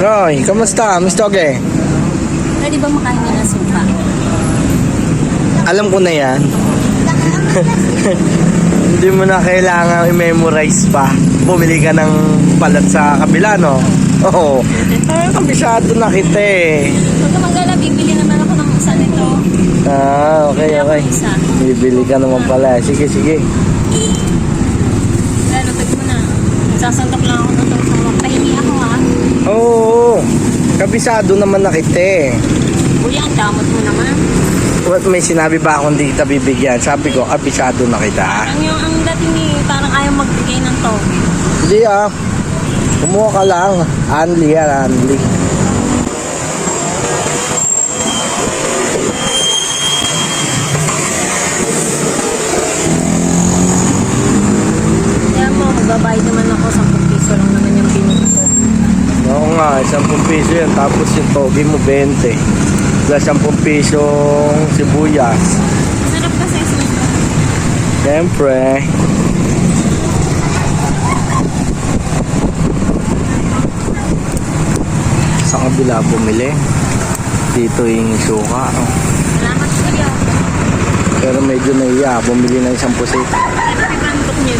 Roy, kamusta? Miss Toge? Pwede ba makahingi ng suka? Alam ko na yan. Hindi mo na kailangan i-memorize pa. Bumili ka ng palat sa kabila, no? Oo. Ay, kabisado na kita eh. Huwag ka mag-alala, bibili naman ako ng isa nito. Ah, okay, okay. Bibili ka naman pala. Sige, sige. Pero tag mo na. Sasandok lang ako na ito. Pahingi ako ha. Oo. Kabisado naman na kita eh. Kuya, ang damot mo naman. What, may sinabi ba akong di kita bibigyan? Sabi ko, kabisado na kita. Ang dating eh, parang ayaw magbigay ng toge. Hindi ah. Kumuha ka lang. Anli yan, Anli. Kaya mo, magbabayad naman ako. 10 piso lang naman yung binili ko. Oo nga, 10 piso yan. Tapos yung togi mo, 20. Plus 10 pisong sibuyas. Sarap kasi ito. Siyempre. Sa kabila bumili. Dito yung suka. Oh. Salamat kuya. Pero medyo naiya. Bumili ng 1 pusit. Ito yung niyo.